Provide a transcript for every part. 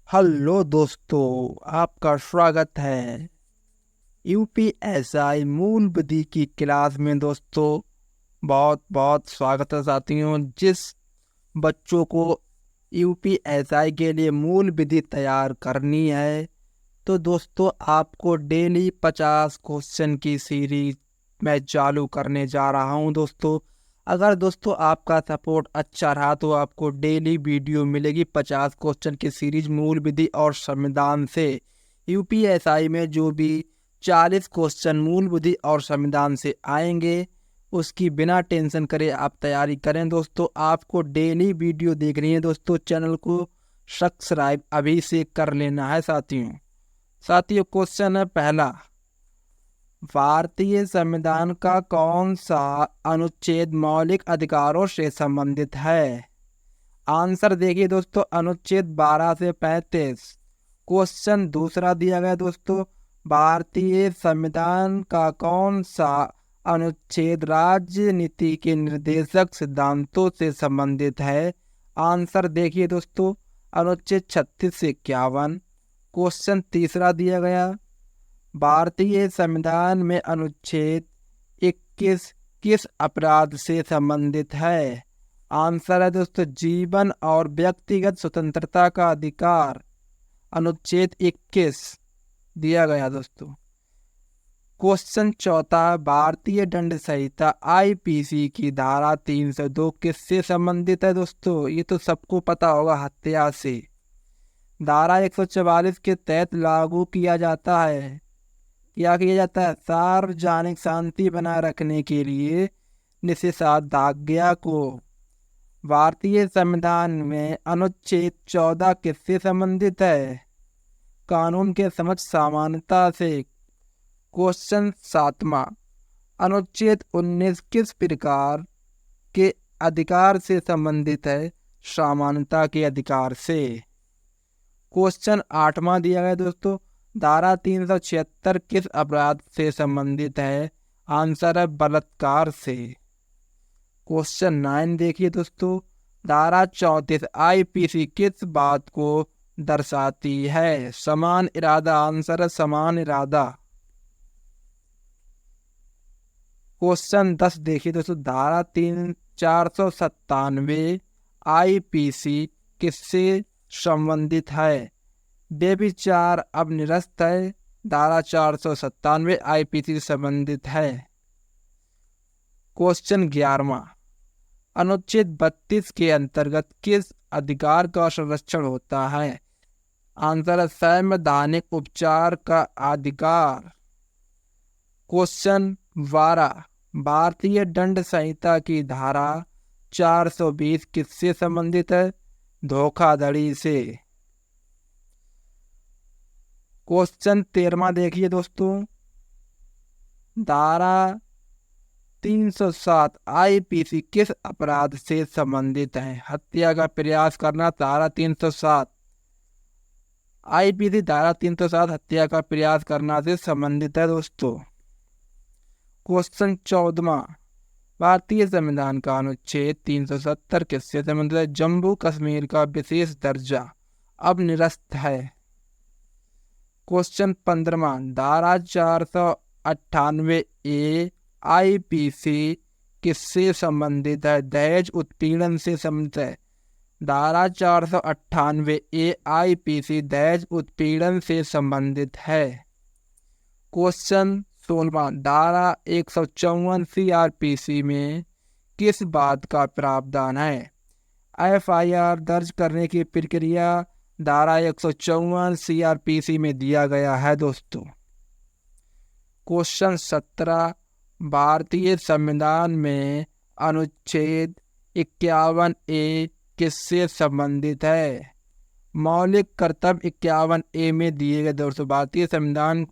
Hello दोस्तों, आपका स्वागत है यूपीएसआई मूल विधि की क्लास में। दोस्तों, बहुत बहुत स्वागत है साथियों। जिस बच्चों को यूपीएसआई के लिए मूल विधि तैयार करनी है, तो दोस्तों आपको डेली 50 क्वेश्चन की सीरीज मैं चालू करने जा रहा हूं। दोस्तों, अगर दोस्तों आपका सपोर्ट अच्छा रहा तो आपको डेली वीडियो मिलेगी 50 क्वेश्चन की सीरीज मूल विधि और संविधान से। यूपीएसआई में जो भी 40 क्वेश्चन मूल विधि और संविधान से आएंगे, उसकी बिना टेंशन करे आप तैयारी करें। दोस्तों, आपको डेली वीडियो देखनी है। दोस्तों, चैनल को सब्सक्राइब अभी से कर लेना है साथियों। क्वेश्चन है पहला, भारतीय संविधान का कौन सा अनुच्छेद मौलिक अधिकारों से संबंधित है? आंसर देखिए दोस्तों, अनुच्छेद 12 से 35। क्वेश्चन दूसरा दिया गया दोस्तों, भारतीय संविधान का कौन सा अनुच्छेद राजनीति के निर्देशक सिद्धांतों से संबंधित है? आंसर देखिए दोस्तों, अनुच्छेद 36 से 51। क्वेश्चन तीसरा दिया गया, भारतीय संविधान में अनुच्छेद 21 किस अपराध से संबंधित है? आंसर है दोस्तों, जीवन और व्यक्तिगत स्वतंत्रता का अधिकार। अनुच्छेद 21 दिया गया दोस्तों। क्वेश्चन चौथा, भारतीय दंड संहिता आईपीसी की धारा 302 किससे संबंधित है? दोस्तों, ये तो सबको पता होगा, हत्या से। धारा 144 के तहत लागू किया जाता है। क्या किया जाता है? सार्वजनिक शांति बनाए रखने के लिए निषेधाज्ञा को। भारतीय संविधान में अनुच्छेद 14 किससे संबंधित है? कानून के समक्ष समानता से। क्वेश्चन सातवां, अनुच्छेद 19 किस प्रकार के अधिकार से संबंधित है? समानता के अधिकार से। क्वेश्चन आठवां दिया गया दोस्तों, धारा 376 किस अपराध से संबंधित है? आंसर है बलात्कार से। क्वेश्चन 9 देखिए दोस्तों, धारा 34 आईपीसी किस बात को दर्शाती है? समान इरादा। आंसर है समान इरादा। क्वेश्चन 10 देखिए दोस्तों, धारा 497 आईपीसी किससे संबंधित है? व्यभिचार अब निरस्त है। धारा 497 आईपीसी से संबंधित है। क्वेश्चन 11वां, अनुच्छेद 32 के अंतर्गत किस अधिकार का संरक्षण होता है? आंसर है संवैधानिक उपचार का अधिकार। क्वेश्चन 12, भारतीय दंड संहिता की धारा 420 किससे संबंधित है? धोखाधड़ी से। क्वेश्चन 13वां देखिए दोस्तों, धारा 307 आईपीसी किस अपराध से संबंधित है? हत्या का प्रयास करना। धारा 307 आईपीसी धारा 307 हत्या का प्रयास करना से संबंधित है दोस्तों। क्वेश्चन 14वां, भारतीय संविधान का अनुच्छेद 370 किससे संबंधित है? जम्मू कश्मीर का विशेष दर्जा अब निरस्त है। क्वेश्चन 15वां, धारा 498 ए आईपीसी किससे संबंधित है? दहेज उत्पीड़न से संबंधित है। धारा 498 ए आईपीसी दहेज उत्पीड़न से संबंधित है। क्वेश्चन 16वां, धारा 154 सीआरपीसी में किस बात का प्रावधान है? एफआईआर दर्ज करने की प्रक्रिया धारा 154 सीआरपीसी में दिया गया है दोस्तों। क्वेश्चन 17, भारतीय संविधान में अनुच्छेद 51 ए किससे संबंधित है? मौलिक कर्तव्य 51 ए में दिए गए दोस्तों। भारतीय संविधान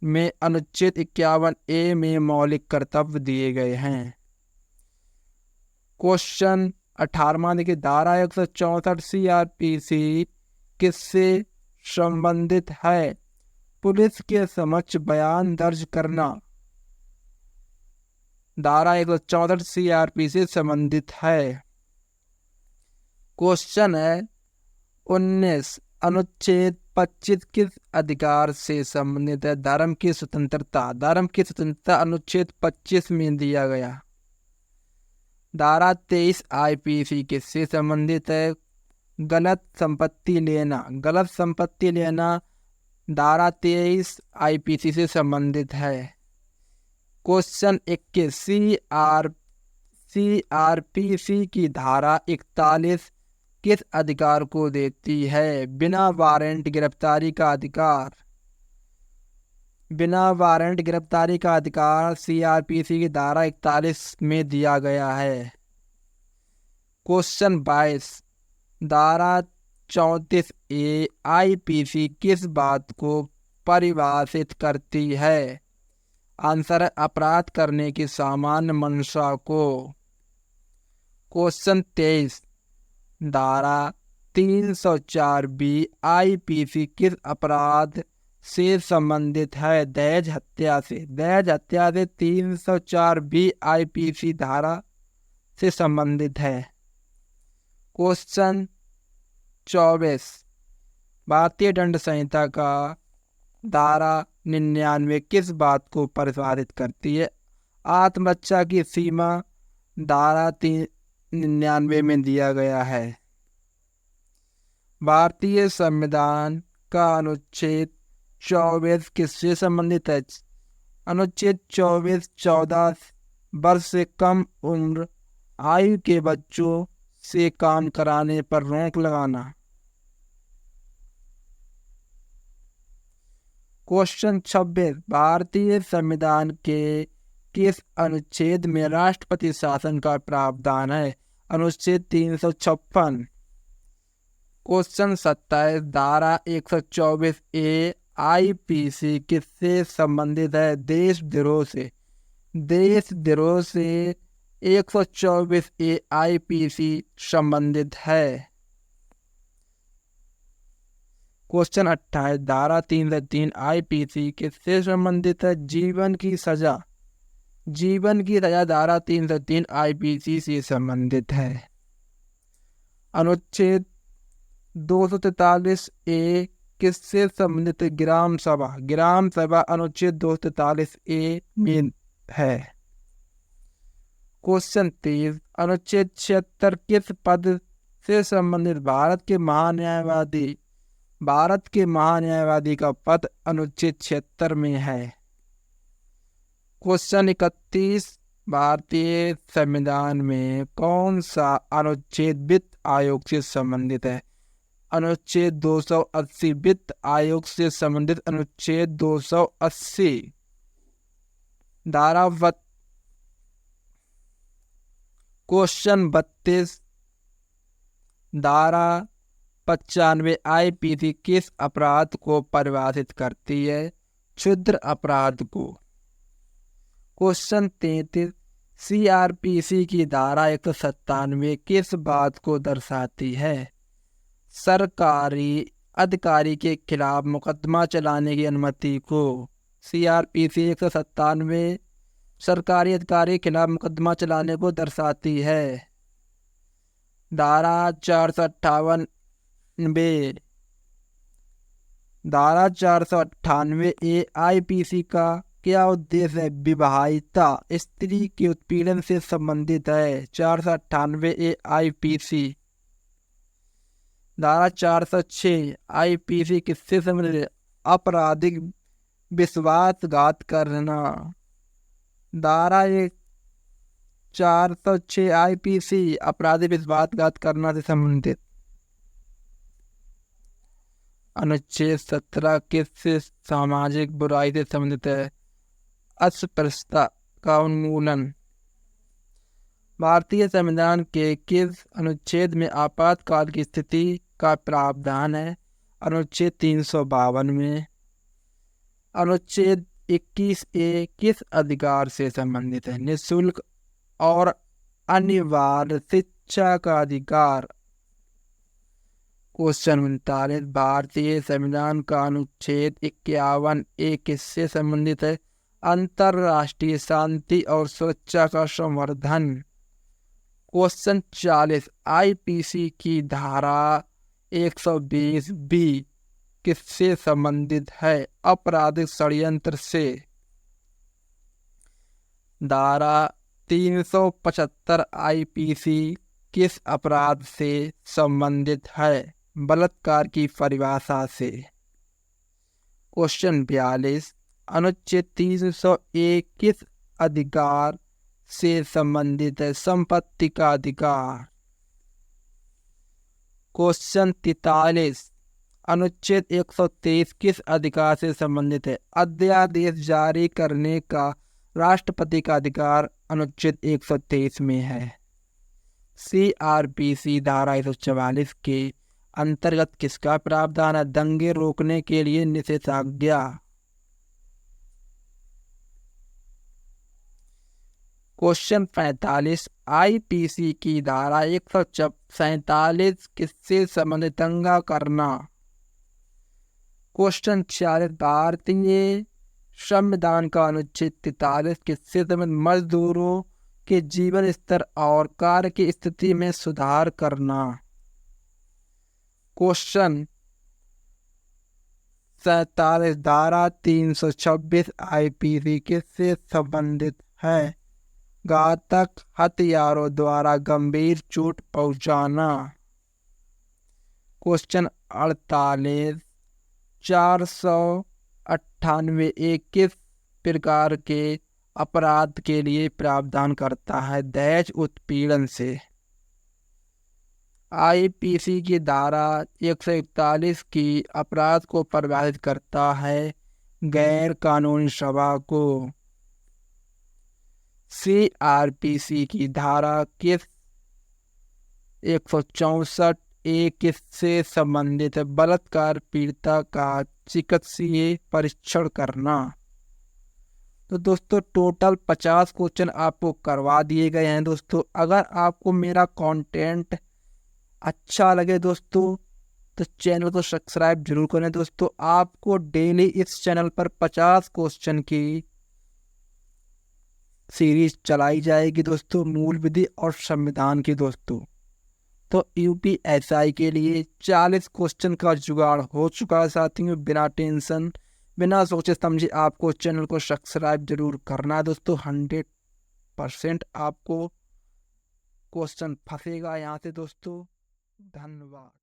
में अनुच्छेद 51 ए में मौलिक कर्तव्य दिए गए हैं। क्वेश्चन 18वां देखिए, धारा 164 सीआरपीसी किससे संबंधित है? पुलिस के समक्ष बयान दर्ज करना। धारा 164 सीआरपीसी से संबंधित है। क्वेश्चन है 19, अनुच्छेद 25 किस अधिकार से संबंधित है? धर्म की स्वतंत्रता। धर्म की स्वतंत्रता अनुच्छेद 25 में दिया गया। धारा 23 आईपीसी किससे संबंधित है? गलत संपत्ति लेना। गलत संपत्ति लेना धारा 23 आईपीसी से संबंधित है। क्वेश्चन 21 सीआरपीसी की धारा 41 किस अधिकार को देती है? बिना वारंट गिरफ्तारी का अधिकार। बिना वारंट गिरफ्तारी का अधिकार सीआरपीसी की धारा 41 में दिया गया है। क्वेश्चन 22 धारा 34 ए आईपीसी किस बात को परिभाषित करती है? आंसर है अपराध करने की सामान्य मंशा को। क्वेश्चन 23 धारा 304 बी आईपीसी किस अपराध से संबंधित है? दहेज हत्या से। दहेज हत्या से 304 बी आईपीसी धारा से संबंधित है। क्वेश्चन 24 भारतीय दंड संहिता का धारा 99 किस बात को परिभाषित करती है? आत्मरक्षा की सीमा धारा 99 में दिया गया है। भारतीय संविधान का अनुच्छेद 24 किससे संबंधित है? अनुच्छेद 24 14 वर्ष से कम उम्र आयु के बच्चों से काम कराने पर रोक लगाना। क्वेश्चन 26 भारतीय संविधान के किस अनुच्छेद में राष्ट्रपति शासन का प्रावधान है? अनुच्छेद 356। क्वेश्चन 27 धारा 124 ए आईपीसी किससे संबंधित है? देशद्रोह से। देशद्रोह से 124 ए आईपीसी संबंधित है। क्वेश्चन 28 धारा 303 आईपीसी किससे संबंधित है? जीवन की सजा। जीवन की सजा धारा 303 आईपीसी से संबंधित है। अनुच्छेद 243 ए किससे संबंधित है? ग्राम सभा। ग्राम सभा अनुच्छेद 243 ए में है। क्वेश्चन 23 अनुच्छेद 76 किस पद से संबंधित? भारत के महान्यायवादी। भारत के महान्यायवादी का पद अनुच्छेद 76 में है। क्वेश्चन 31 भारतीय संविधान में कौन सा अनुच्छेद वित्त आयोग से संबंधित है? अनुच्छेद 280 वित्त आयोग से संबंधित अनुच्छेद 280 धारा क्वेश्चन 32 धारा 95 आईपीसी किस अपराध को परिभाषित करती है? क्षुद्र अपराध को। क्वेश्चन 33 सीआरपीसी की धारा 197 किस बात को दर्शाती है? सरकारी अधिकारी के खिलाफ मुकदमा चलाने की अनुमति को। सीआरपीसी 197 सरकारी अधिकारी के खिलाफ मुकदमा चलाने को दर्शाती है। धारा 458 धारा 498 ए आईपीसी का क्या उद्देश्य है? विवाहिता स्त्री के उत्पीड़न से संबंधित है। 498 ए आईपीसी। धारा 406 आईपीसी किससे संबंधित है? आपराधिक विश्वासघात करना। धारा 406 आईपीसी आपराधिक विश्वासघात करना से संबंधित। अनुच्छेद 17 किससे सामाजिक बुराई से संबंधित है? अस्पृश्यता का उन्मूलन। भारतीय संविधान के किस अनुच्छेद में आपातकाल की स्थिति का प्रावधान है? अनुच्छेद 352 में। अनुच्छेद 21 ए किस अधिकार से संबंधित है? निःशुल्क और अनिवार्य शिक्षा का अधिकार। क्वेश्चन 39 भारतीय संविधान का अनुच्छेद 51 ए किससे संबंधित है? अंतरराष्ट्रीय शांति और सुरक्षा का संवर्धन। क्वेश्चन 40 आईपीसी की धारा 120 बी किससे संबंधित है? आपराधिक षड्यंत्र से। धारा 375 आईपीसी किस अपराध से संबंधित है? बलात्कार की परिभाषा से। क्वेश्चन 42, अनुच्छेद 301 किस अधिकार से संबंधित है? संपत्ति का अधिकार। क्वेश्चन 43, अनुच्छेद 123 किस अधिकार से संबंधित है? अध्यादेश जारी करने का राष्ट्रपति का अधिकार अनुच्छेद 123 में है। सीआरपीसी धारा 144 के अंतर्गत किसका प्रावधान है? दंगे रोकने के लिए निषेधाज्ञा। क्वेश्चन 45, आईपीसी की धारा 147 किससे संबंधित? दंगा करना। क्वेश्चन 46, भारतीय संविधान का अनुच्छेद 43 किससे संबंधित? मजदूरों के जीवन स्तर और कार्य की स्थिति में सुधार करना। क्वेश्चन 47, धारा 326 आईपीसी किससे संबंधित है? घातक हथियारों द्वारा गंभीर चोट पहुंचाना। क्वेश्चन 48, 498 एक किस प्रकार के अपराध के लिए प्रावधान करता है? दहेज उत्पीड़न से। आईपीसी की धारा 141 की अपराध को परिभाषित करता है? गैर कानूनी सभा को। सीआरपीसी की धारा किस 164 ए किससे संबंधित है? बलात्कार पीड़िता का चिकित्सीय परीक्षण करना। तो दोस्तों टोटल 50 क्वेश्चन आपको करवा दिए गए हैं। दोस्तों अगर आपको मेरा कंटेंट अच्छा लगे दोस्तों तो चैनल को सब्सक्राइब जरूर करें। दोस्तों आपको डेली इस चैनल पर 50 क्वेश्चन की सीरीज चलाई जाएगी दोस्तों, मूल विधि और संविधान की। दोस्तों तो यूपीएसआई के लिए 40 क्वेश्चन का जुगाड़ हो चुका है साथियों। बिना टेंशन बिना सोचे समझे आपको चैनल को सब्सक्राइब जरूर करना है दोस्तों। 100% आपको क्वेश्चन फंसेगा यहाँ से दोस्तों। धन्यवाद।